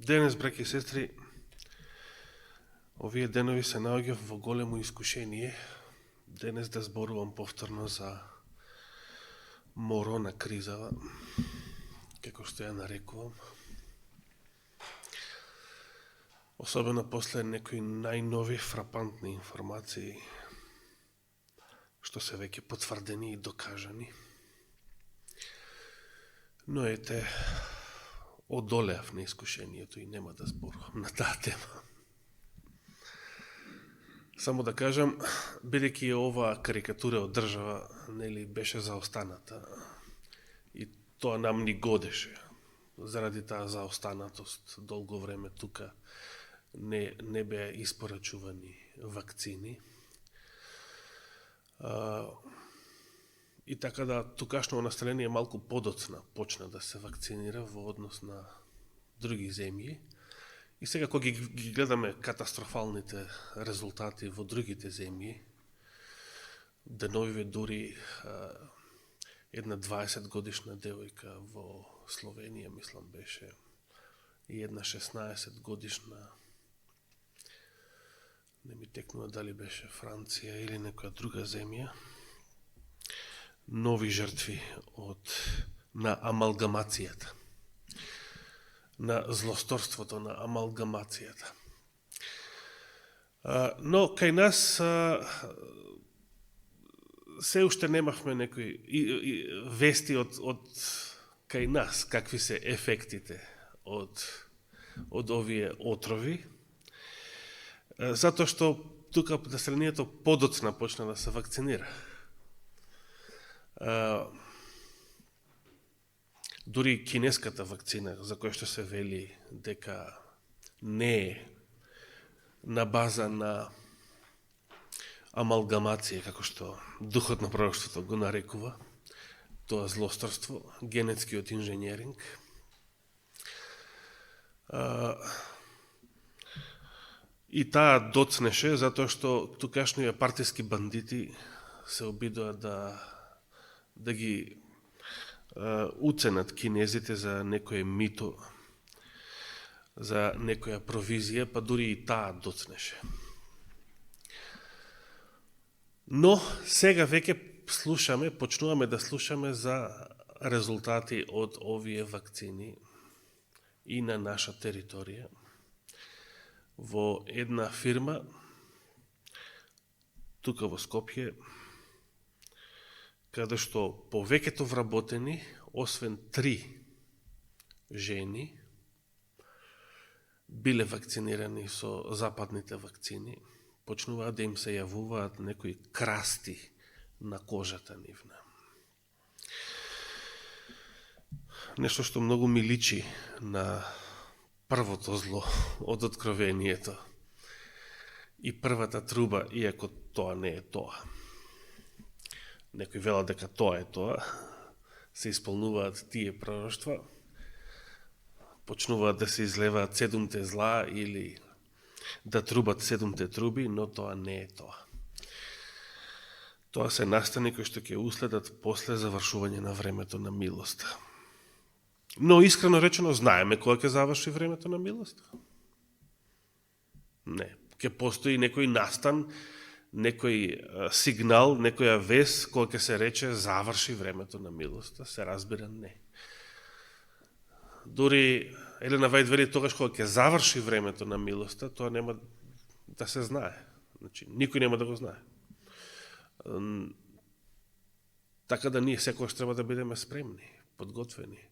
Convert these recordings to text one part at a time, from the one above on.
Денес, браќи и сестри, овие денови се наоѓав во големо искушение денес да зборувам повторно за морона кризава, како што ја нарекувам. Особено после некои најнови фрапантни информации, што се веќе потврдени и докажани. Но ете, одолеав на искушението и нема да зборувам на таа тема. Само да кажам, бидејќи оваа карикатура од држава нели беше заостаната и тоа нам ни годеше. Заради таа заостанатост долго време тука не беа испорачувани вакцини. И така да тукашно население малку подоцна почна да се вакцинира во однос на други земји. И сега кога ги гледаме катастрофалните резултати во другите земји, деновиве дури една 20 годишна девојка во Словенија, мислам беше, и една 16 годишна, не ми текнува дали беше Франција или некоја друга земја, нови жртви на амалгамацијата, на злосторството на амалгамацијата. Но кај нас се уште немавме некои вести од кај нас, какви се ефектите од овие отрови, затоа што тука населението подоцна почна да се вакцинира. Дури кинеската вакцина, за која што се вели дека не е на база на амалгамација, како што духот на пророштвото го нарекува, тоа злосторство, генетскиот инженеринг, и таа доцнеше затоа што тукашниве партиски бандити се обидоа да ги уценат кинезите за некое мито, за некоја провизија, па дури и таа доцнеше. Но сега веќе почнуваме да слушаме за резултати од овие вакцини и на наша територија во една фирма тука во Скопје, каде што повеќето вработени, освен 3 жени, биле вакцинирани со западните вакцини, почнуваат да им се јавуваат некои красти на кожата нивна. Нешто што многу ми личи на првото зло од откровението и првата труба, иако тоа не е тоа. Некои велат дека тоа е тоа, се исполнуваат тие пророштва, почнуваат да се излеваат 7 зла или да трубат 7 труби, но тоа не е тоа. Тоа се настани кои што ќе уследат после завршување на времето на милоста. Но искрено речено, знаеме кога ќе заврши времето на милоста? Не, ќе постои некој настан, некој сигнал, некоја вест кога ќе се рече заврши времето на милоста, се разбира не. Дури Елена Вајд вели тогаш кога ќе заврши времето на милоста, тоа нема да се знае. Значи, никој нема да го знае. Така да ние секогаш треба да бидеме спремни, подготвени.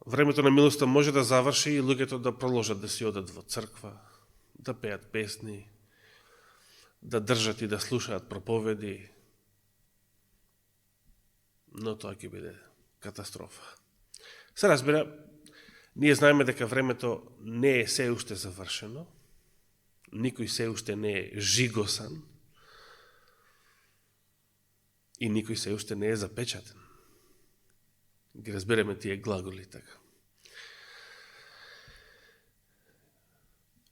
Времето на милоста може да заврши и луѓето да продолжат да си одат во црква, да пеат песни, да држат и да слушаат проповеди, но тоа ќе биде катастрофа. Се разбира, ние знаеме дека времето не е се уште завршено, никој се уште не е жигосан и никој се уште не е запечатен. Ги разбереме тие глаголи така.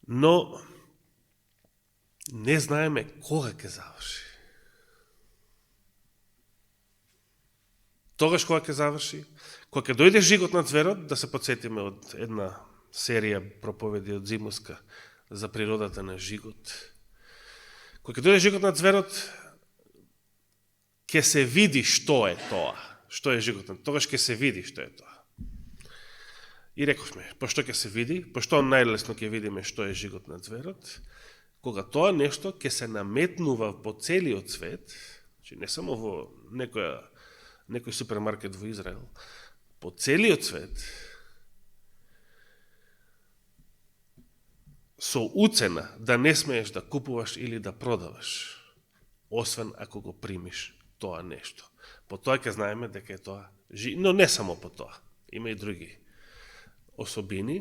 Но не знаеме кога ќе заврши. Тогаш кога ќе заврши, Кога ќе дојде жигот на цверот, да се подсетиме од една серија проповеди од Зимовска за природата на жигот. Кога ќе дојде жигот на цверот, ќе се види што е тоа. Што е жигот на цверот. Тогаш ќе се види што е тоа. И рековме, пошто ќе се види, пошто најлесно ќе видиме што е жигот на цверот, кога тоа нешто ќе се наметнува по целиот свет, значи не само во некој супермаркет во Израел, по целиот свет, со уцена да не смееш да купуваш или да продаваш, освен ако го примиш тоа нешто. По тоа ќе знаеме дека е тоа но не само по тоа, има и други особини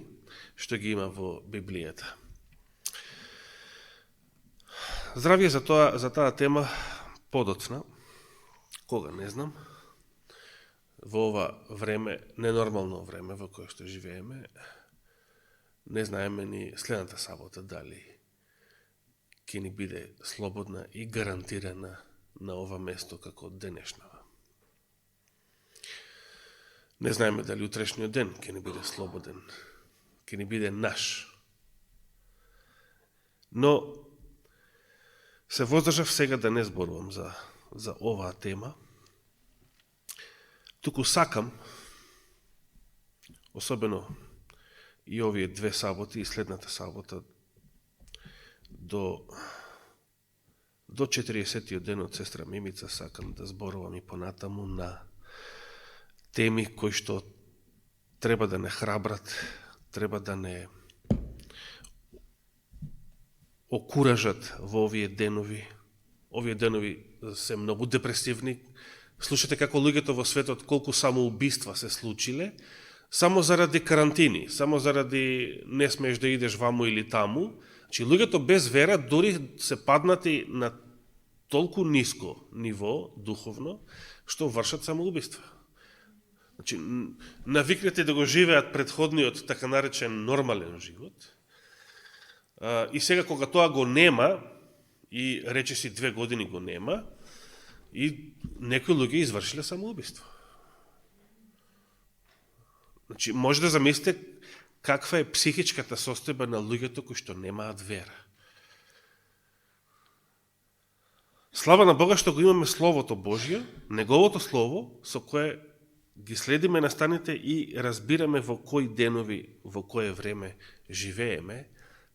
што ги има во Библијата. Здравје за таа тема подоцна, кога не знам, во ова време, ненормално време во кое што живееме, не знаеме ни следната сабота дали ќе ни биде слободна и гарантирана на ова место како денешнава. Не знаеме дали утрешниот ден ќе ни биде слободен, ќе ни биде наш. Но се воздржав сега да не зборувам за оваа тема, туку сакам, особено и овие две саботи и следната сабота, до 40-тиот ден од сестра Мимица сакам да зборувам и понатаму на теми кои што треба да не храбрат, треба да не окуражат во овие денови. Овие денови се многу депресивни. Слушате како луѓето во светот колку самоубиства се случиле, само заради карантини, само заради не смееш да идеш ваму или таму. Значи, луѓето без вера дори се паднати на толку ниско ниво, духовно, што вршат самоубиства. Значи, навикнати да го живеат предходниот, така наречен, нормален живот. И сега, кога тоа го нема, и речеси 2 години го нема, и некои луѓе извршиле самоубиство. Значи, може да замислите каква е психичката состојба на луѓето кои што немаат вера. Слава на Бога што го имаме Словото Божјо, Неговото Слово, со кое ги следиме настаните и разбираме во кои денови, во кое време живееме,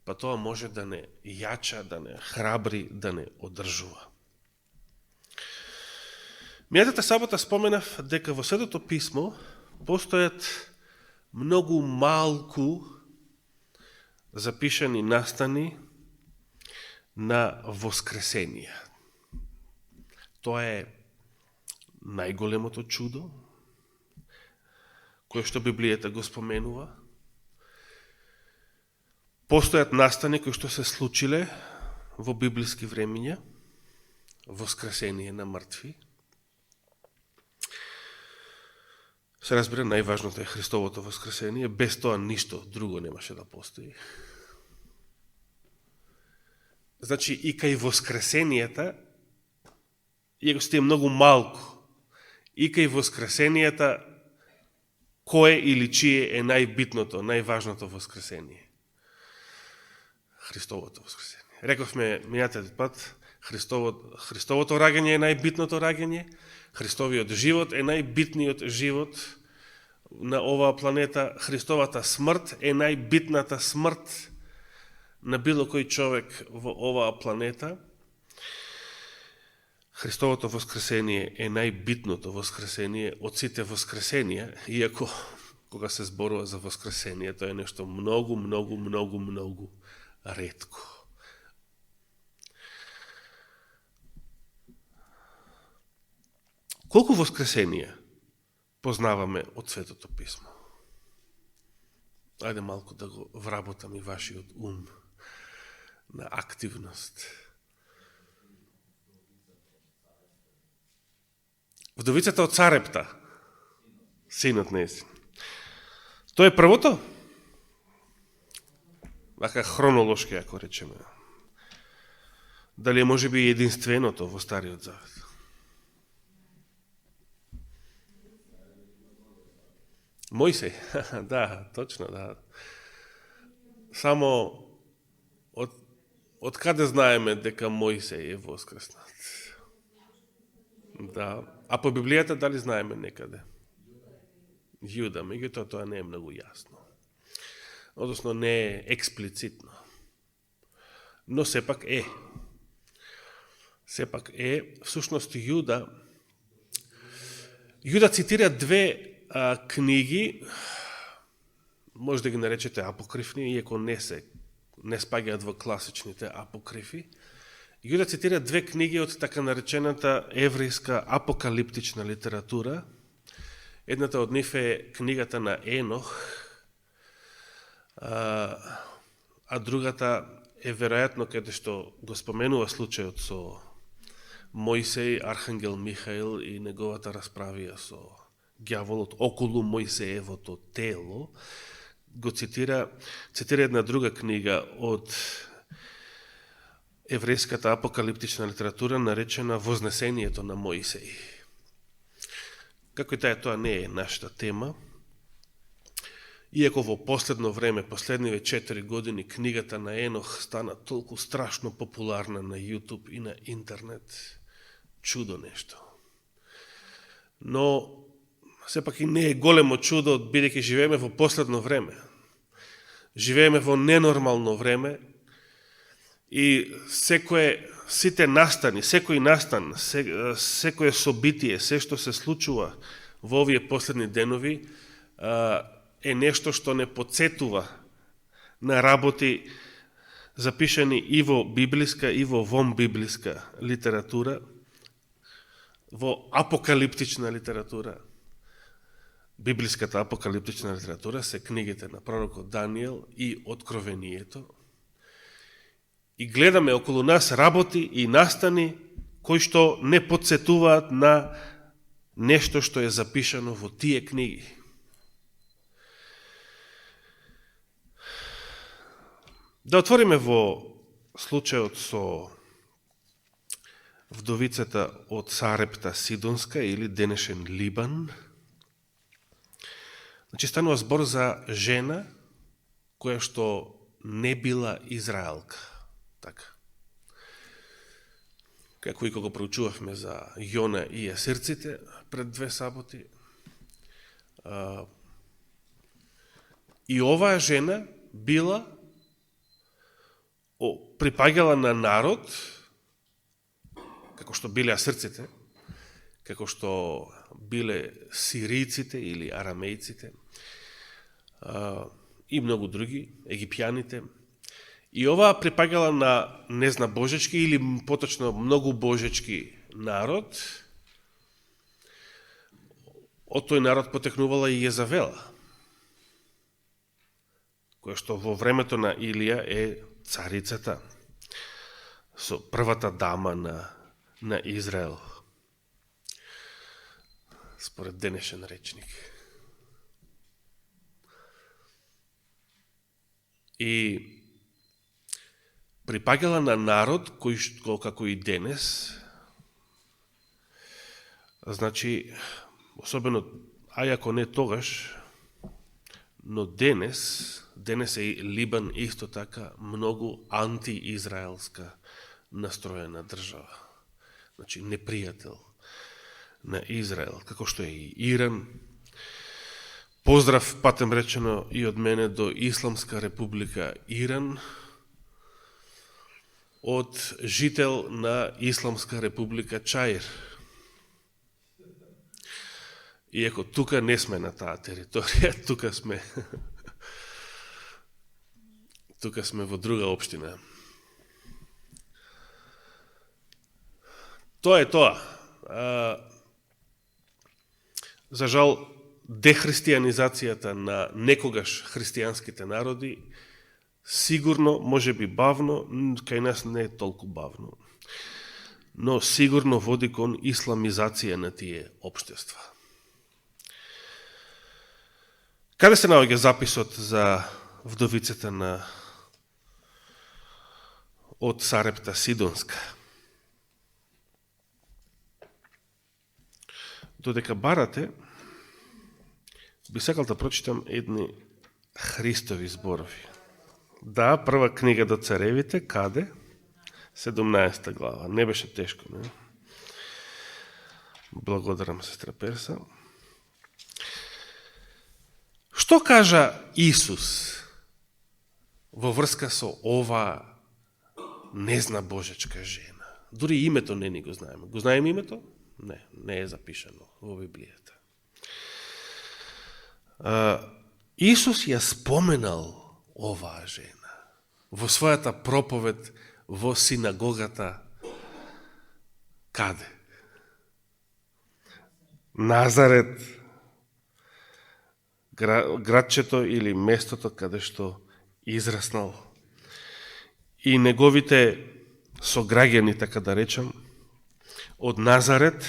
па тоа може да не јача, да не храбри, да не одржува. Мијатата сабота споменав дека во Светото писмо постојат многу малку запишани настани на воскресение. Тоа е најголемото чудо, кое што Библијата го споменува. Постојат настани кои што се случиле во библиски времиња, воскресение на мртви. Се разбира, најважното е Христовото воскресение, без тоа ништо друго немаше да постои. Значи, и кај воскресенијата, иако сте многу малку, и кај воскресенијата, кое или чие е најбитното, најважното воскресение? Христовото воскресение. Рековме минатиот пат, Христовото раѓање е најбитното раѓање, Христовиот живот е најбитниот живот на оваа планета, Христовата смрт е најбитната смрт на било кој човек во оваа планета. Христовото воскресение е најбитното воскресение од сите воскресенија, иако кога се зборува за воскресение, тоа е нешто многу ретко. Колку воскресенија познаваме од Светото писмо? Ајде малку да го вработам и вашиот ум на активност. Вдовицата од Сарепта, синот нејзин. Тоа е првото? Вака хронолошки, ако речеме. Дали е можеби единственото во Стариот Завет? Мојсей, да, точно, да. Само од каде знаеме дека Мојсей е воскреснат? Да. А по Библијата дали знаеме некаде? Јуда, меѓутоа тоа не е многу јасно. Односно не е експлицитно. Но сепак е. Сепак е, всушност Јуда цитира две книги, може да ги наречете апокрифни, иако не спаѓаат во класичните апокрифи. Јуда цитира две книги од така наречената еврејска апокалиптична литература. Едната од нив е книгата на Енох, а другата е веројатно каде што го споменува случајот со Мојсей, архангел Михаил и неговата расправија со ѓаволот околу Мојсеевото тело, го цитира една друга книга од еврејската апокалиптична литература, наречена Вознесението на Мојсей. Како и тоа не е нашата тема, иако во последно време, последниве 4 години, книгата на Енох стана толку страшно популарна на YouTube и на интернет. Чудо нешто. Но сепак и не е големо чудо, бидејќи живееме во последно време. Живееме во ненормално време и сите настани, секој настан, секое собитие, се што се случува во овие последни денови, е нешто што не подсетува на работи запишани и во библиска и во вонбиблиска литература, во апокалиптична литература. Библиската апокалиптична литература се книгите на пророкот Даниел и Откровението. И гледаме околу нас работи и настани кои што не подсетуваат на нешто што е запишано во тие книги. Да отвориме во случајот со вдовицата од Сарепта Сидонска или денешен Либан. Значи станува збор за жена која што не била израелка. Така. Како и кога проучувавме за Јона и јасирците пред 2 саботи. И оваа жена била припаѓала на народ, како што биле асирците, како што биле сиријците или арамејците, и многу други, египјаните. И оваа припаѓала на незна божечки или поточно многу божечки народ. Од тој народ потекнувала и Језавела, која што во времето на Илија е царицата, со првата дама на Израел, според денешен речник. И припаѓала на народ кој што, како и денес, значи, особено, ако не тогаш, но денес е Либан исто така многу антиизраелска настроена држава. Значи, непријател на Израел, како што е и Иран. Поздрав, патем речено, и од мене до Исламска република Иран, од жител на Исламска република Чаир. Иако тука не сме на таа територија, тука сме во друга општина. Тоа е тоа. За жал, дехристијанизацијата на некогаш христијанските народи сигурно, може би бавно, кај нас не е толку бавно, но сигурно води кон исламизација на тие општества. Каде се наоѓа записот за вдовицата од Сарепта Сидонска? Додека барате, би сакал да прочитам едни Христови зборови. Да, прва книга до царевите, каде? 17 глава. Не беше тешко, не? Благодарам, сестра Перса. Што кажа Исус во врска со ова незна божечка жена? Дури името не ни го знаеме. Го знаеме името? Не, не е запишано во Библијата. Исус ја споменал оваа жена во својата проповед во синагогата. Каде? Назарет, градчето или местото каде што израснал. И неговите сограѓани, така да речам, од Назарет,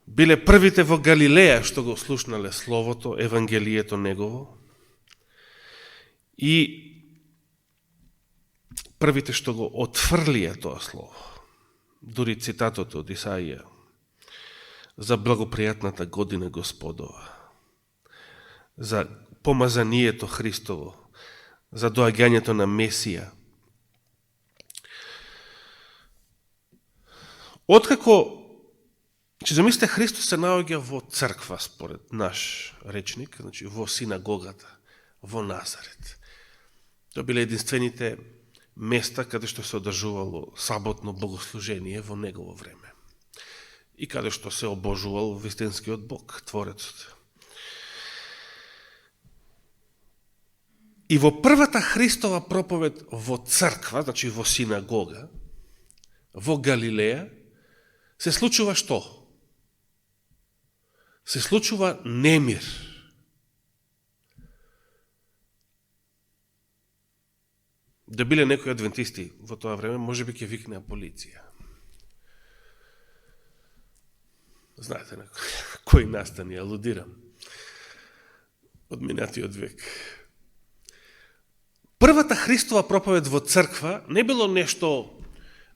биле првите во Галилеја што го слушнале Словото, Евангелието Негово, и првите што го отфрлија тоа Слово. Дури цитатот од Исаија за благопријатната година Господова, за помазанието Христово, за доаѓањето на Месија. Откако, замислите, Христос се наоѓа во црква, според наш речник, значи во синагогата, во Назарет. Тоа биле единствените места каде што се одржувало саботно богослужение во негово време. И каде што се обожувал вистинскиот Бог, Творецот. И во првата Христова проповед во црква, значи во синагога, во Галилеја, се случува што? Се случува немир. Да биле некои адвентисти во тоа време, може би ќе викнеа полиција. Знаете на кој настани алудирам? Од минатиот век. Првата Христова проповед во црква не било нешто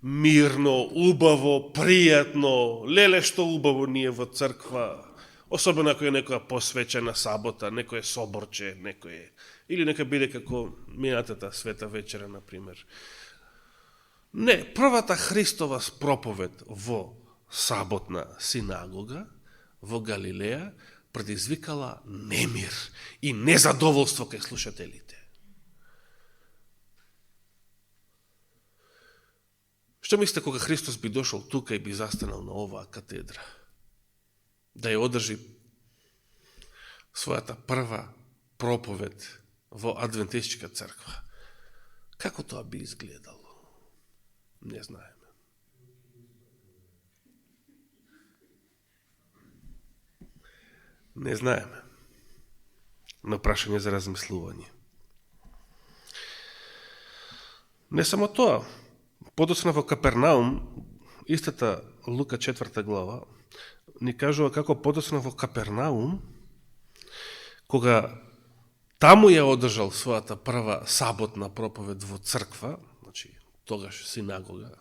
мирно, убаво, пријатно, леле што убаво ние во црква, особено ако е некоја посвечена сабота, некој соборче, или нека биде како минатата света вечера, например. Не, првата Христова проповед во саботна синагога во Галилеја предизвикала немир и незадоволство кај слушателите. Што мислите кога Христос би дошол тука и би застанал на оваа катедра? Да ја одржи својата прва проповед во адвентистичка црква. Како тоа би изгледало? Не знаеме. Не знаеме. На прашање за размислување. Не само тоа. Подоцна во Капернаум, истата Лука 4 глава, ни кажува како подоцна во Капернаум, кога таму ја одржал својата прва саботна проповед во црква, значи тогаш синагога,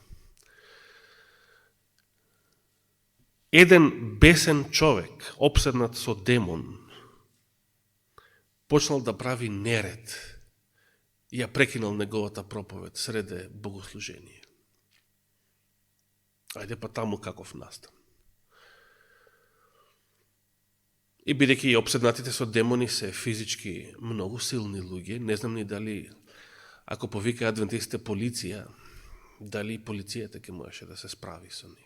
еден бесен човек, обседнат со демон, почнал да прави неред и ја прекинал неговата проповед среде богослужение. Ајде па таму каков настан. И бидејќи обседнатите со демони се физички многу силни луѓе, не знам ни дали, ако повика адвентистите полиција, дали полицијата ќе можеше да се справи со нив.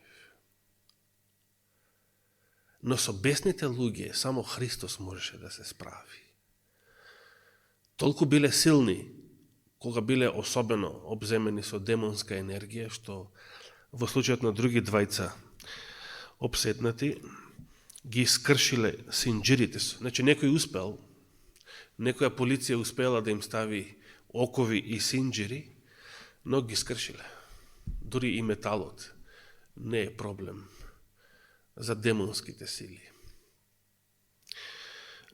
Но со бесните луѓе само Христос можеше да се справи. Толку биле силни, кога биле особено обземени со демонска енергија, што во случајот на други двајца обседнати, ги скршиле синџирите. Значи, некој успел, некоја полиција успела да им стави окови и синџири, но ги скршиле. Дури и металот не е проблем за демонските сили.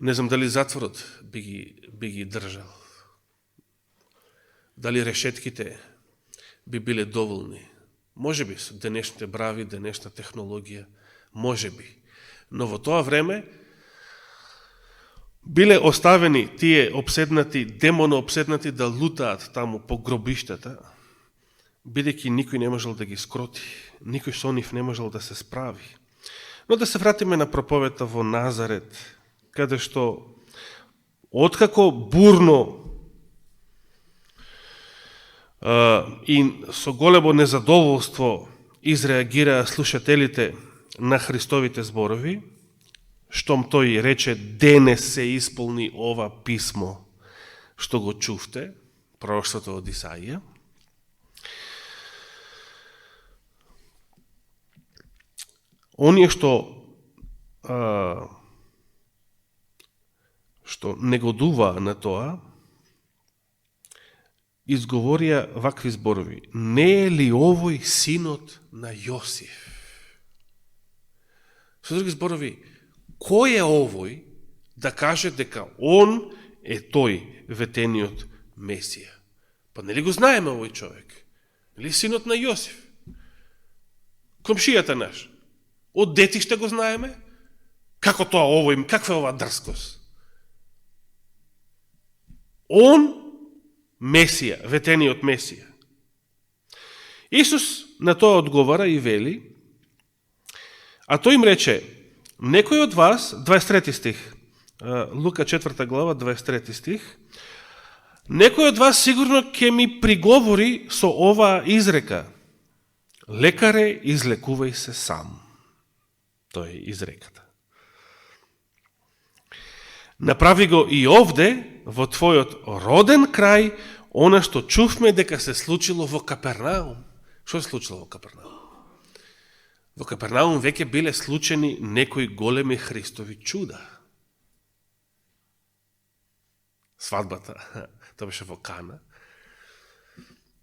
Не знам дали затворот би ги држал. Дали решетките би биле доволни. Може би со денешните брави, денешна технологија, може би. Но во тоа време биле оставени тие обседнати, демоно обседнати да лутаат таму по гробиштата, бидејќи никој не можел да ги скроти, никој со нив не можел да се справи. Но да се вратиме на проповета во Назарет, каде што откако бурно и со големо незадоволство изреагираа слушателите на Христовите зборови, штом тој рече денес се исполни ова писмо што го чувте, пророштвото од Исаија. Оние што негодуваа на тоа, изговорија вакви зборови. Не е ли овој синот на Јосиф? Со други зборови, кој е овој да каже дека он е тој ветениот Месија? Па нели го знаеме овој човек? Нели синот на Јосиф? Комшијата наш. Од детиште го знаеме? Како тоа овој, каква е ова дрскост? Он Месија, ветениот Месија. Исус на тоа одговара и вели, а тој им рече, некој од вас, 23 стих, Лука 4 глава, 23 стих, некој од вас сигурно ќе ми приговори со оваа изрека, лекаре, излекувај се сам. Тоа е изреката. Направи го и овде, во твојот роден крај, она што чувме дека се случило во Капернаум. Што се случило во Капернаум? Во Капернаум веќе биле случени некои големи Христови чуда. Свадбата, тоа беше во Кана.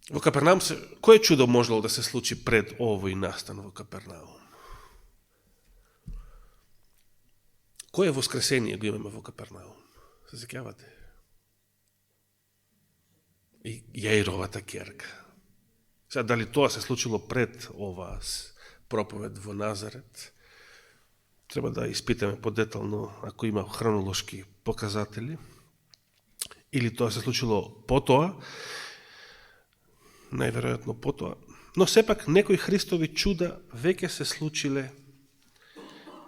Во Капернаум, кој чудо можело да се случи пред овој настан во Капернаум? Кој воскресение го имаме во Капернаум? Се сеќавате? И Јаировата ќерка. Сега, дали тоа се случило пред оваа проповед во Назарет? Треба да испитаме подетално, ако има хронолошки показатели. Или тоа се случило потоа, најверојатно потоа. Но сепак, некои Христови чуда веќе се случиле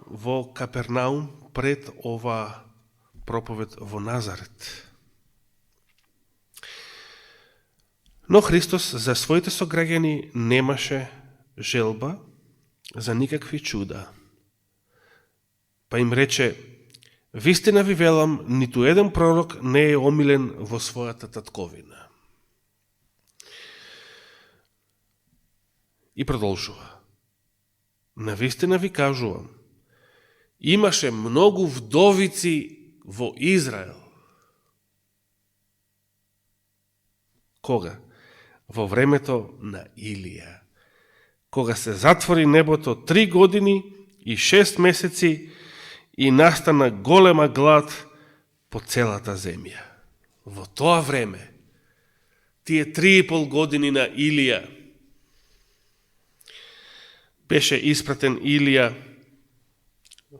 во Капернаум пред ова проповед во Назарет. Но Христос за своите сограѓани немаше желба за никакви чуда. Па им рече, вистина ви велам, ниту еден пророк не е омилен во својата татковина. И продолжува. Навистина ви кажувам, имаше многу вдовици во Израел. Кога? Во времето на Илија. Кога се затвори небото 3 години и 6 месеци и настана голема глад по целата земја. Во тоа време, тие 3,5 години на Илија, беше испратен Илија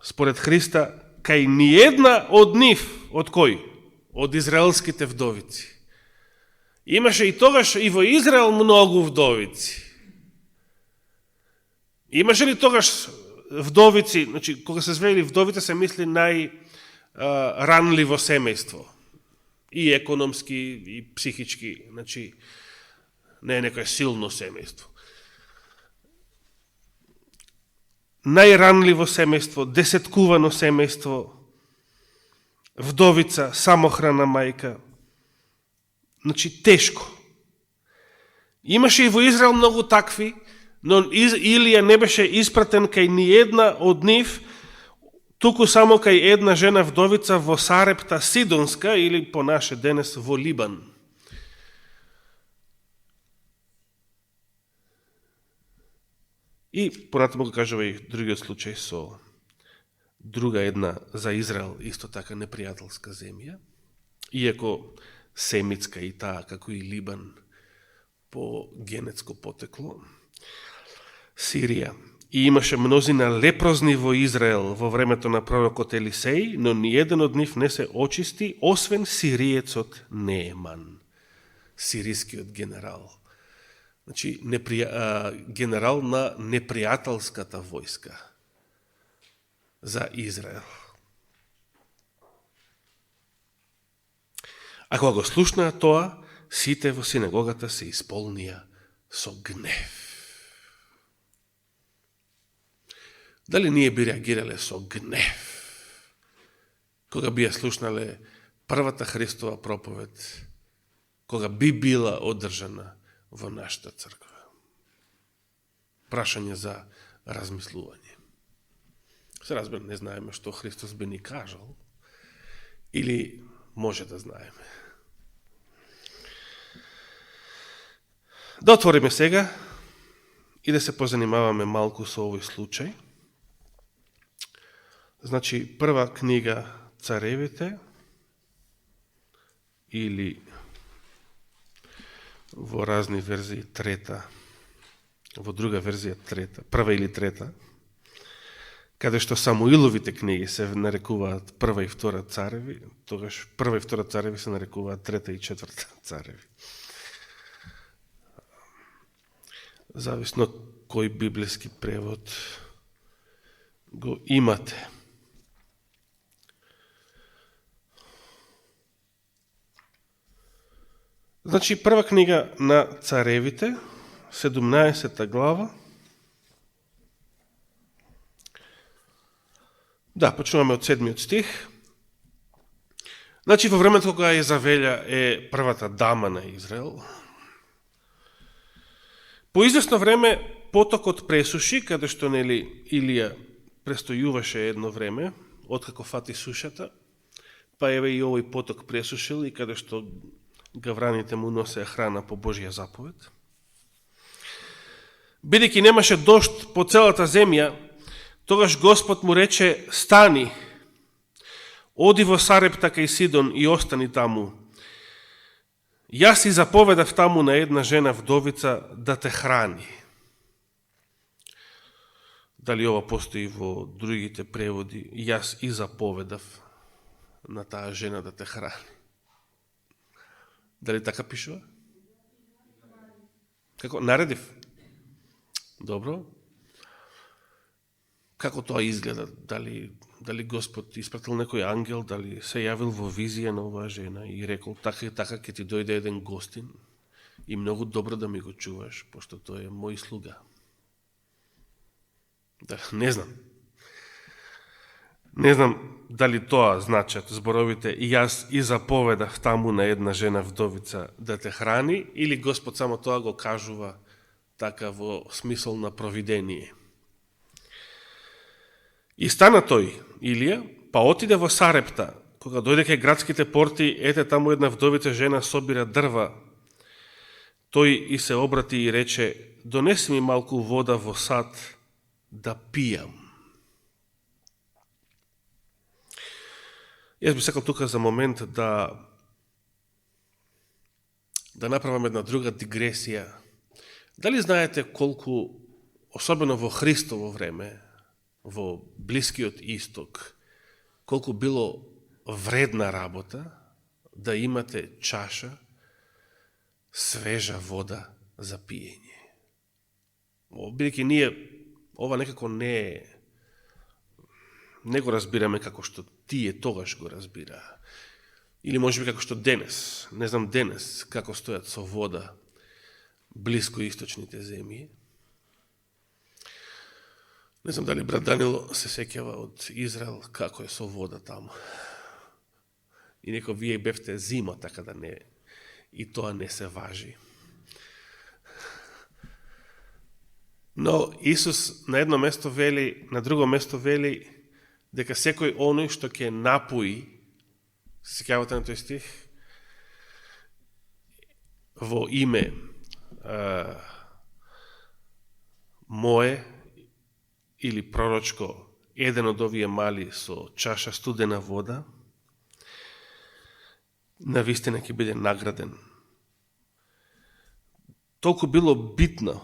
според Христа кај ниедна од нив, од кој? Од израелските вдовици. Имаше и тогаш и во Израел многу вдовици. Имаше ли тогаш вдовици, значи, кога се звели вдовите, се мисли најранливо семејство. И економски, и психички, значи, не е некој силно семејство. Најранливо семејство, десеткувано семејство, вдовица, самохрана мајка. Значи, тешко. Имаше и во Израел многу такви, но Илија не беше испратен кај ниедна од нив, туку само кај една жена вдовица во Сарепта Сидонска, или по наше денес во Либан. И понатаму го кажува и другиот случај со друга една за Израел, исто така непријателска земја, иако семитска и таа, како и Либан, по генетско потекло, Сирија. И имаше мнозина лепрозни во Израел во времето на пророкот Елисеј, но ниеден од нив не се очисти, освен сириецот Нееман, сирискиот генерал. Значи, генерал на непријателската војска за Израел. А кога го слушнаа тоа, сите во синагогата се исполнија со гнев. Дали ние би реагирале со гнев кога би ја слушнале првата Христова проповед, кога би била одржана во нашата црква? Прашање за размислување. Се разбира, не знаеме што Христос би ни кажал, или може да знаеме. Да отвориме сега и да се позанимаваме малку со овој случај. Значи, прва книга Царевите, или во разни верзии трета, во друга верзија трета, прва или трета, каде што Самуиловите книги се нарекуваат прва и втора цареви, тогаш прва и втора цареви се нарекуваат трета и четврта цареви. Зависно кој библиски превод го имате. Значи, прва книга на Царевите, 17 глава. Да, почнуваме од 7 стих. Значи, во времето кога Езавеља е првата дама на Израел, по известно време потокот пресуши, каде што Илија престојуваше едно време, откако фати сушата, па еве и овој поток пресушил и каде што гавраните му носеа храна по Божја заповед. Бидејќи немаше дожд по целата земја, тогаш Господ му рече: стани, оди во Сарепта кај Сидон и остани таму. Јас и заповедав таму на една жена вдовица да те храни. Дали ова постои во другите преводи? Јас и заповедав на таа жена да те храни. Дали така пишува? Како? Наредив? Добро. Како тоа изгледа? Дали Господ испратил некој ангел, дали се јавил во визија на оваа жена и рекол: така и така ќе ти дојде еден гостин и многу добро да ми го чуваш, пошто тој е мој слуга. Да, не знам. Не знам дали тоа значат зборовите и јас и заповедав таму на една жена вдовица да те храни, или Господ само тоа го кажува така во смисол на провидение. И стана тој, Илија, па отиде во Сарепта. Кога дојде кај градските порти, ете таму една вдовица жена собира дрва. Тој и се обрати и рече: донеси ми малку вода во сад да пијам. Јас би сакал тука за момент да направам една друга дигресија. Дали знаете колку, особено во Христово време, во Блискиот Исток, колку било вредна работа да имате чаша свежа вода за пиење? Бидејќи ние ова некако не го разбираме како што тие тогаш го разбираа. Или можеби како што денес, не знам денес како стојат со вода блискоисточните земји. Не знам дали брат Данило се сеќава од Израел како е со вода таму. И некој вие бевте зима, така да не, и тоа не се важи. Но Исус на едно место вели, на друго место вели дека секој оној што ќе напои, се сеќавате на тој стих, во име мое или пророчко, еден од овие мали со чаша студена вода, навистина ќе биде награден. Толку било битно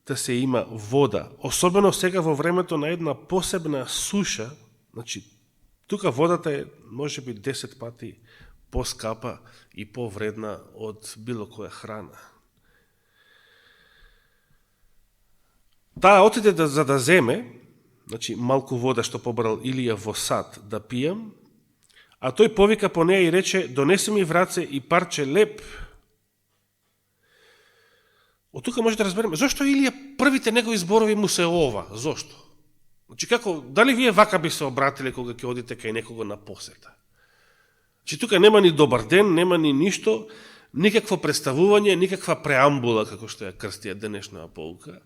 да се има вода, особено сега во времето на една посебна суша. Значи, тука водата е може би 10 пати поскапа и повредна од било која храна. Таа отиде за да земе, значи малку вода што побрал Илија во сад да пијам, а тој повика по неја и рече: донеси ми враце и парче леп. Од тука може да разбереме зошто Илија првите негови зборови му се ова. Зошто? Значи како, дали вие вака би се обратиле кога ќе одите кај некого на посета? Значи тука нема ни добар ден, нема ни ништо, никакво представување, никаква преамбула, како што ја крстија денешна полка.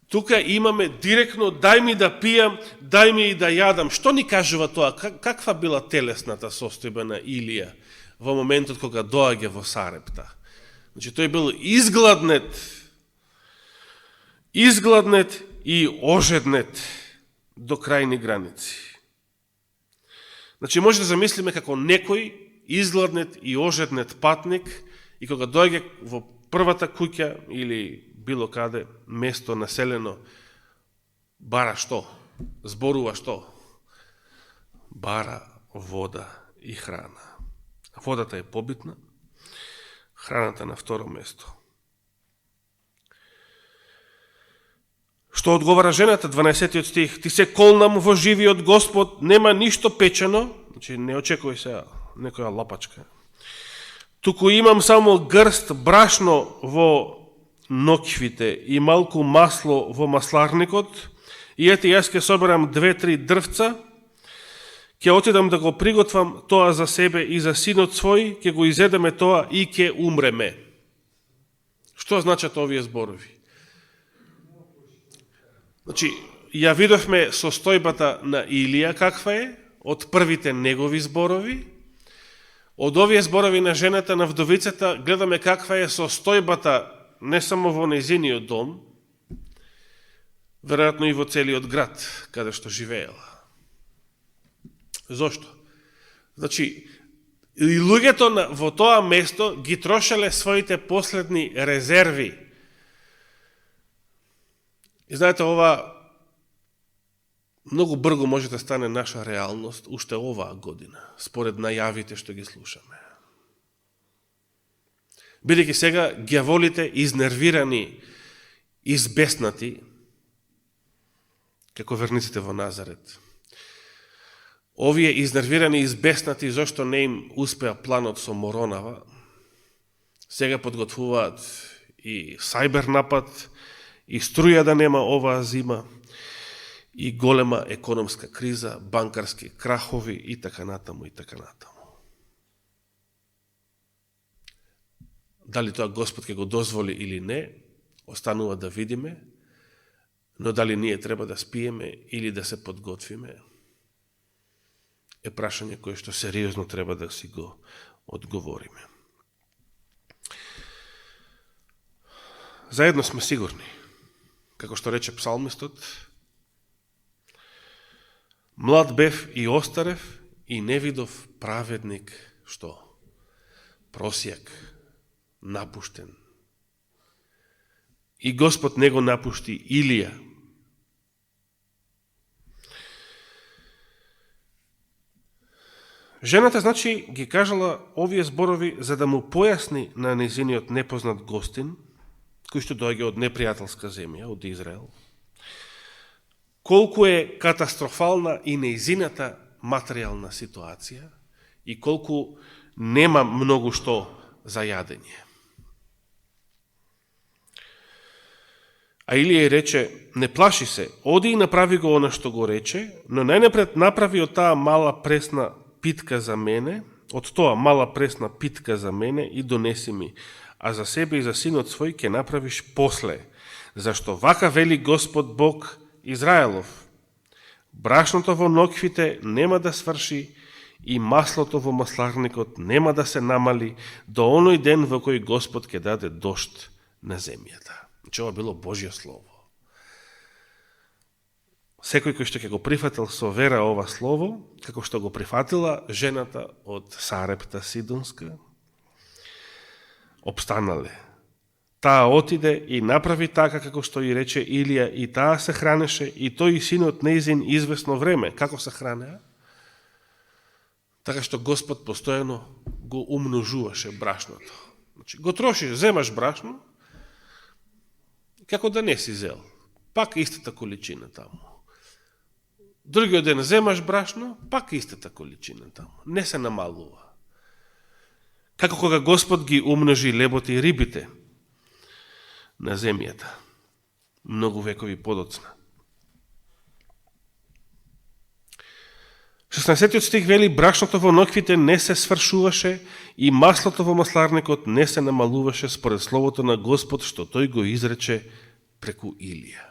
Тука имаме директно: дај ми да пијам, дај ми и да јадам. Што ни кажува тоа? Каква била телесната состојба на Илија во моментот кога доаѓа во Сарепта? Значи тој бил изгладнет и ожеднет до крајни граници. Значи може да замислиме како некој изгладнет и ожеднет патник и кога доаѓа во првата куќа или било каде место населено, бара што? Зборува што? Бара вода и храна. Водата е побитна, храната на второ место. Што одговара жената, 12 стих: ти се колнам во живиот Господ, нема ништо печено, значи не очекувај се некоја лапачка, туку имам само грст брашно во ноквите и малку масло во масларникот, и ете јас ќе соберам 2-3 дрвца, ќе отидам да го приготвам тоа за себе и за синот свој, ќе го изедеме тоа и ќе умреме. Што значат овие зборови? Значи, ја видовме состојбата на Илија каква е, од првите негови зборови. Од овие зборови на жената, на вдовицата, гледаме каква е состојбата не само во нејзиниот дом, веројатно и во целиот град, каде што живеела. Зошто? Значи, и луѓето во тоа место ги трошеле своите последни резерви. И знаете, ова многу брзо може да стане наша реалност уште оваа година, според најавите што ги слушаме. Бидејќи сега ѓаволите изнервирани, избеснати, како верниците во Назарет. Овие изнервирани, избеснати, зашто не им успеа планот со Моронава, сега подготвуваат и сајбер напад, и струја да нема оваа зима, и голема економска криза, банкарски крахови и така натаму, и така натаму. Дали тоа Господ ќе го дозволи или не, останува да видиме, но дали ние треба да спиеме или да се подготвиме, е прашање кое што сериозно треба да си го одговориме. Заедно сме сигурни, како што рече псалмистот: млад бев и остарев и не видов праведник, што? Просјак, напуштен. И Господ не го напушти Илија. Жената, значи, ги кажала овие зборови за да му појасни на нејзиниот непознат гостин, кој што доаѓа од непријателска земја, од Израел, колку е катастрофална и нејзината материјална ситуација и колку нема многу што за јадење. А Илија рече: не плаши се, оди и направи го она што го рече, но најнапред направи од таа мала пресна питка за мене, од тоа мала пресна питка за мене и донеси ми, а за себе и за синот свој ќе направиш после, зашто вака вели Господ Бог Израелов: брашното во ноквите нема да сврши и маслото во масларникот нема да се намали до оној ден во кој Господ ќе даде дожд на земјата. Значи, ова било Божјо слово. Секој кој што ќе го прифатил со вера ова слово, како што го прифатила жената од Сарепта Сидонска, обстанале Таа отиде и направи така како што и рече Илија, и таа се хранеше, и тој и синот нејзин известно време. Како се хранеа? Така што Господ постојано го умножуваше брашното. Значи, го трошиш, земаш брашно, како да не си зел. Пак истата количина таму. Другиот ден земаш брашно, пак истата количина таму. Не се намалува. Како кога Господ ги умножи леботе и рибите на земјата, многу векови подоцна. 16 стих вели: брашното во ноквите не се свршуваше и маслото во масларникот не се намалуваше според словото на Господ, што тој го изрече преку Илија.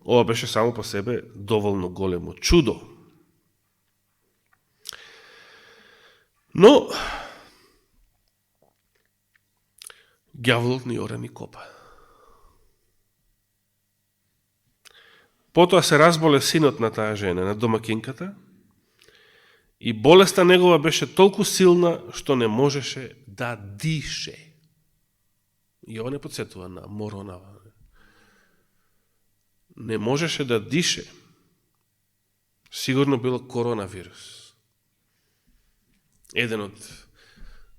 Ова беше само по себе доволно големо чудо. Но ѓаволот ни ора ни копа. Потоа се разболе синот на таа жена, на домакинката, и болеста негова беше толку силна, што не можеше да дише. И ова не подсетува на Моронава. Не можеше да дише. Сигурно било коронавирус. Еден од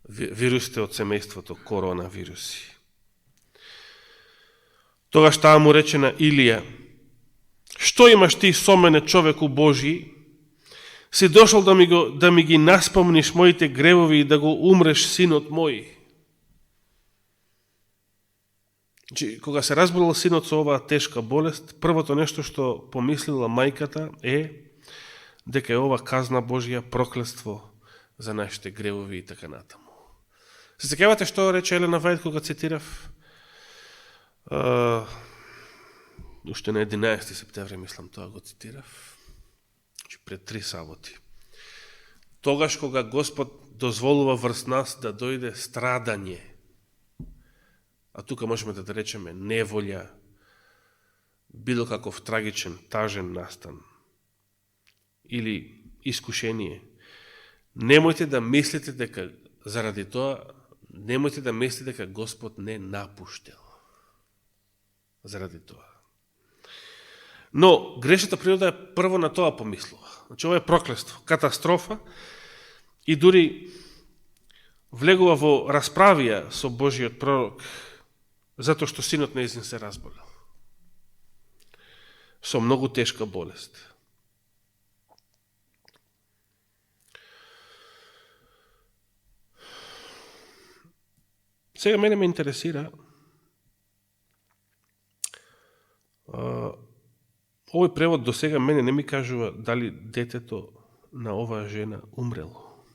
вирусите од семејството коронавируси. Тогаш таа му рече на Илија: што имаш ти со мене, човеку Божи? Си дошол да ми ги наспомниш моите гревови и да го умреш синот мој. Кога се разболел синот со оваа тешка болест, првото нешто што помислила мајката е дека е ова казна Божја, проклетство за нашите гревови и така натаму. Се сеќавате што рече Елена Вајд кога цитирав? Уште на 11 септември, мислам, тоа го цитирав. Пред 3 саботи. Тогаш кога Господ дозволува врз нас да дојде страдање, а тука можеме да речеме неволја, било каков трагичен, тажен настан или искушение, немојте да мислите дека заради тоа, немојте да мислите дека Господ не напуштил заради тоа. Но грешната природа е прво на тоа помислува. Значи, ова е проклетство, катастрофа, и дури влегува во расправија со Божиот пророк, затоа што синот нејзин се разболел со многу тешка болест. Сега мене ме интересира овој превод до сега мене не ми кажува дали детето на оваа жена умрело.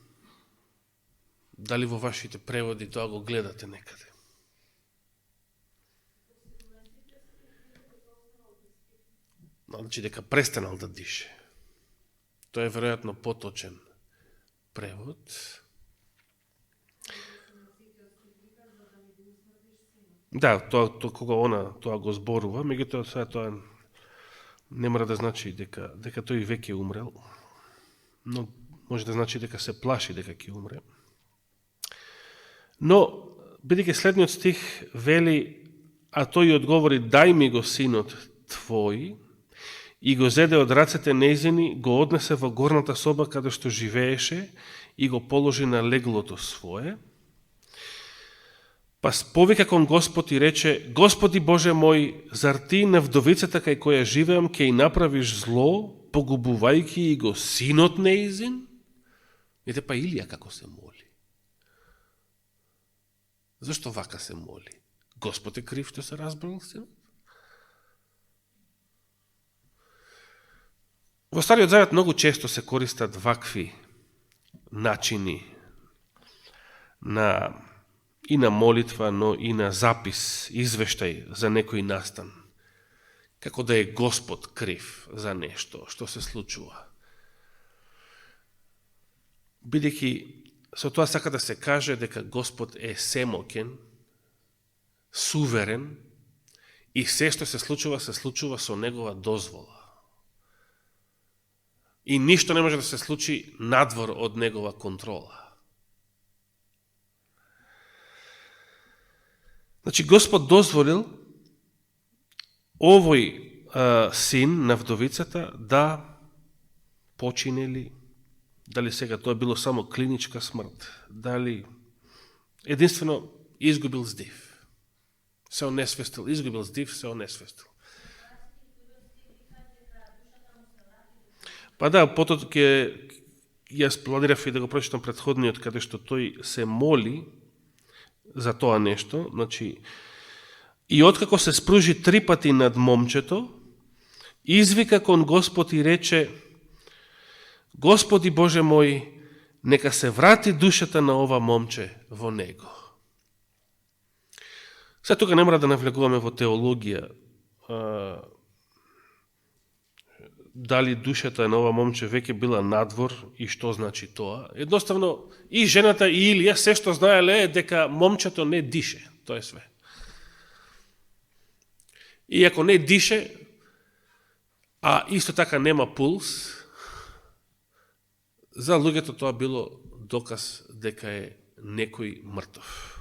Дали во вашите преводи тоа го гледате некаде? Значи дека престанал да дише. Тоа е веројатно поточен превод. Да, тоа кога она тоа го зборува, меѓутоа сега тоа не мора да значи дека тој веќе умрел, но може да значи дека се плаши дека ќе умре. Но, бидејќи следниот стих вели: а тој одговори: дај ми го синот твој, и го зеде од рацете нејзини, го однесе во горната соба каде што живееше и го положи на леглото свое. Па повика кон Господ и рече: Господи Боже мој, зар ти на вдовицата кај која живеам ќе и направиш зло, погубувајќи и го синот нејзин? Ете па Илија како се моли. Зашто вака се моли? Господ е крив што се разбрал синот? Во Стариот Завет многу често се користат вакви начини и на молитва, но и на запис, извештај за некој настан. Како да е Господ крив за нешто што се случува. Бидејќи со тоа сака да се каже дека Господ е семоќен, суверен и се што се случува со негова дозвола. И ништо не може да се случи надвор од негова контрола. Значи, Господ дозволил овој син на вдовицата да починели, дали сега тоа било само клиничка смрт, дали единствено изгубил здив. Се онесвестил, изгубил здив, се онесвестил. Па да, потоа јас планирав и да го прочитам предходниот, каде што тој се моли за тоа нешто, значи, и откако се спружи 3 пати над момчето, извика кон Господ и рече: Господи Боже мој, нека се врати душата на ова момче во него. Сега тука не мора да навлегуваме во теологија, дали душата на ова момче веќе била надвор и што значи тоа. Едноставно, и жената и Илија се што знаеле е дека момчето не дише. Тоа е све. И ако не дише, а исто така нема пулс, за луѓето тоа било доказ дека е некој мртов.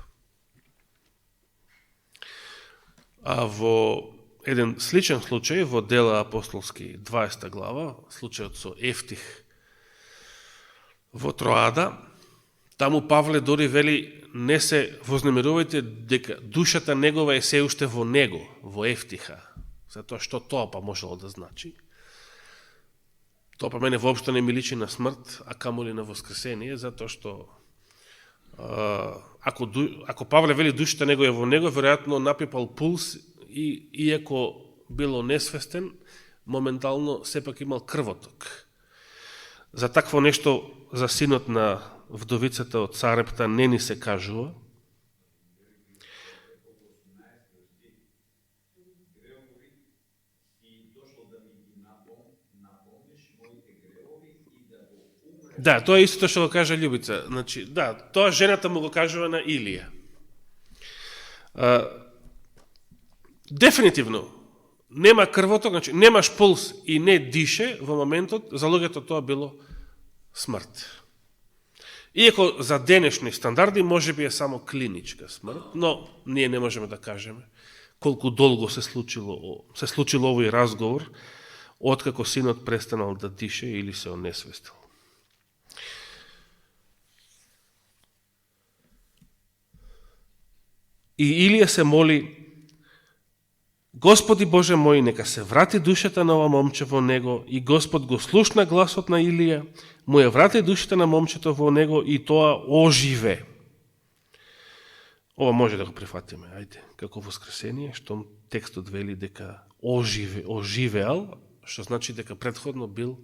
А во еден сличен случај, во Дела апостолски 20 глава, случајот со Ефтих во Троада, таму Павле дори вели: не се вознемирувајте дека душата негова е се уште во него, во Ефтиха. Затоа што тоа па можело да значи? Тоа па мене воопшто не ми личи на смрт, а камоли на воскресение, затоа што ако Павле вели душата него е во него, веројатно напипал пулс и иако било несвестен, моментално сепак имал крвоток. За такво нешто за синот на вдовицата од Сарепта не ни се кажува. Да, тоа е истото што го кажа Љубица. Значи, да, тоа жената му го кажува на Илија. Дефинитивно, нема крвоток, значи немаш пулс и не дише во моментот, за луѓето тоа било смрт. Иако за денешни стандарди може би е само клиничка смрт, но ние не можеме да кажеме колку долго се случило овој разговор откако синот престанал да дише или се онесвестил. И Илија се моли: Господи Боже мој, нека се врати душата на ова момче во него, и Господ го слушна гласот на Илија, му ја врати душата на момчето во него и тоа оживе. Ова може да го прифатиме, ајде, како воскресение, што текстот вели дека оживеал, што значи дека претходно бил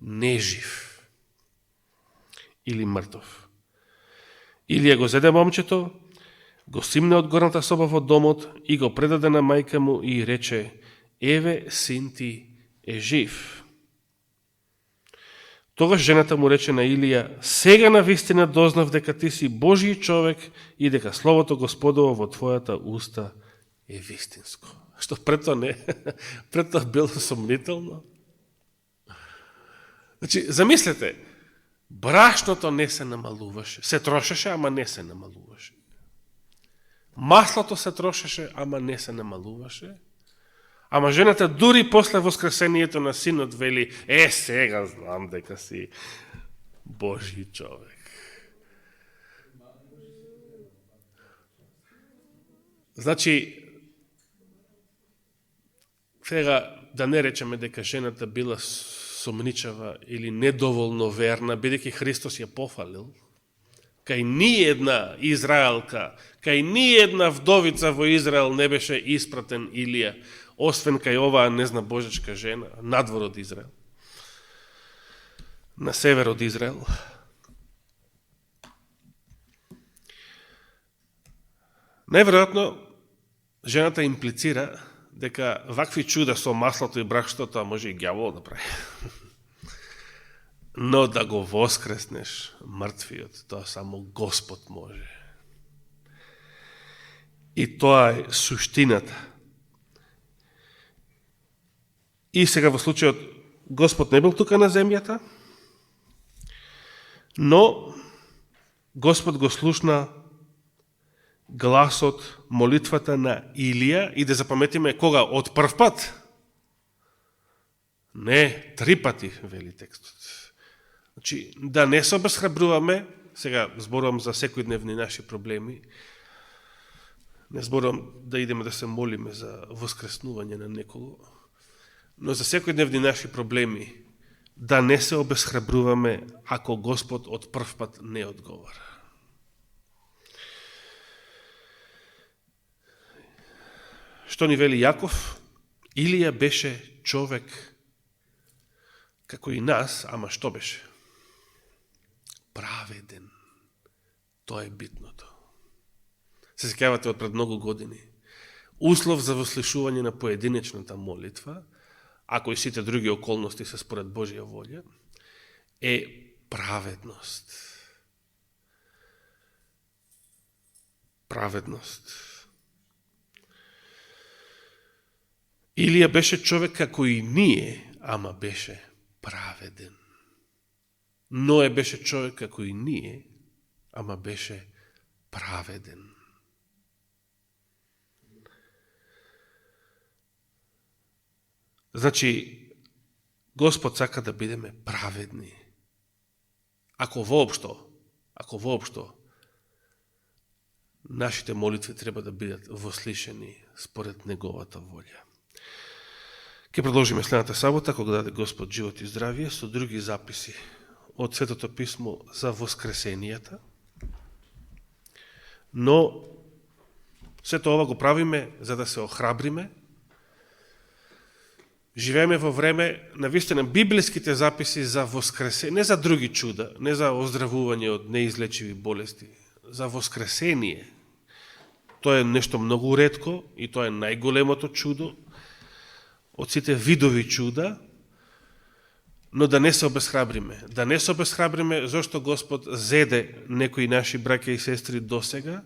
нежив или мртов. Илија го зеде момчето, го симне од горната соба во домот и го предаде на мајка му и рече: еве, син ти е жив. Тогаш жената му рече на Илија: сега навистина дознав дека ти си Божји човек и дека словото Господово во твојата уста е вистинско. Што пред тоа не, пред тоа било сомнително. Значи, замислете, брашното не се намалуваше, се трошеше, ама не се намалуваше. Маслото се трошеше, ама не се намалуваше. Ама жената дури после воскресението на синот вели: сега знам дека си Божји човек. Значи, сега да не речеме дека жената била сомничава или недоволно верна, бидејќи Христос ја пофалил, кај ни една Израелка, кај ни една вдовица во Израел не беше испратен Илија, освен кај оваа незнабожечка жена, надвор од Израел, на север од Израел. Најверојатно, жената имплицира дека вакви чуда со маслото и брашното може и ѓавол да прави. Но да го воскреснеш мртвиот, тоа само Господ може. И тоа е суштината. И сега во случајот Господ не бил тука на земјата, но Господ го слушна гласот, молитвата на Илија и да запаметиме кога од прв пат? Не, 3 пати, вели текстот. Значи, да не се обесхрабруваме, сега зборувам за секојдневни наши проблеми, не зборувам да идеме да се молиме за воскреснување на некого, но за секојдневни наши проблеми, да не се обесхрабруваме ако Господ од прв пат не одговара. Што ни вели Јаков? Илија беше човек како и нас, ама што беше? Праведен. Тоа е битното. Се сеќавате од пред многу години. Услов за вослушување на поединечната молитва, ако и сите други околности се според Божја волја, е праведност. Праведност. Илија беше човек како и ние, ама беше праведен. Ное беше човек како и ние, ама беше праведен. Значи, Господ сака да бидеме праведни. Ако воопшто, нашите молитви треба да бидат вослишени според Неговата волја. Ке продолжиме следната сабота, кога даде Господ живот и здравие, со други записи од Светото писмо за воскресенијата. Но, сето ова го правиме за да се охрабриме. Живееме во време на вистина библиските записи за воскресение, не за други чуда, не за оздравување од неизлечиви болести, за воскресение. Тоа е нешто многу ретко и тоа е најголемото чудо од сите видови чуда, но да не се обесхрабриме. Да не се обесхрабриме зашто Господ зеде некои наши браќа и сестри досега,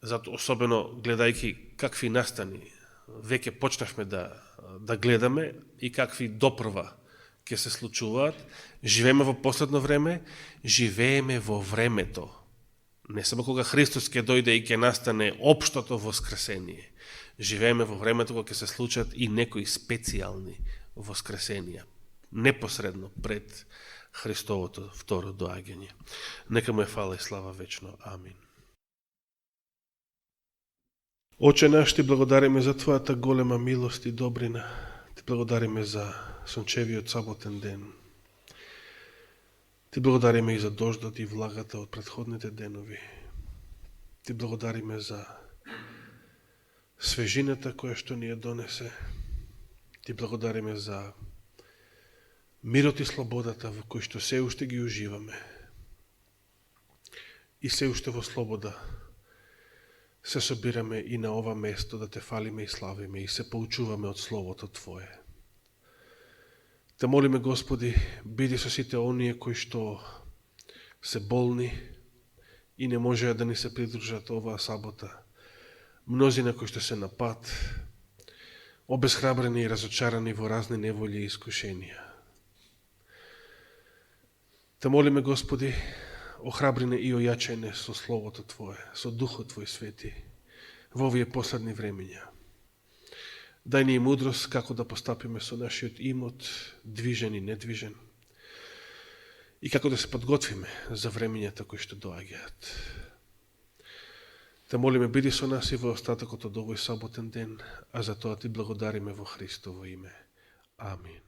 зато особено гледајќи какви настани веќе почнавме да гледаме и какви допрва ќе се случуваат. Живееме во последно време, живееме во времето. Не само кога Христос ќе дојде и ќе настане општото воскресение. Живееме во времето кога ќе се случат и некои специјални воскресенија, непосредно пред Христовото второ доаѓање. Нека му е фала и слава вечно. Амин. Оче наш, ти благодариме за Твојата голема милост и добрина. Ти благодариме за сончевиот саботен ден. Ти благодариме и за дождот и влагата од претходните денови. Ти благодариме за свежината која што ни ја донесе. Ти благодариме за мирот и слободата во кој што се уште ги уживаме. И се уште во слобода се собираме и на ова место да те фалиме и славиме и се поучуваме од Словото Твое. Те молиме, Господи, биди со сите оние кои што се болни и не можеа да ни се придружат оваа сабота. Мнозина кои што се на пат, обесхрабрени и разочарани во разни неволји и искушенија. Те молиме, Господи, охрабрине и ојачајне со Словото Твое, со Духот Твој Свети, во овие последни времења. Дај ни и мудрост како да постапиме со нашиот имот, движен и недвижен, и како да се подготвиме за времењата кои што доаѓаат. Те молиме, биди со нас и во остатокот од овој саботен ден, а за тоа ти благодариме во Христово име. Амин.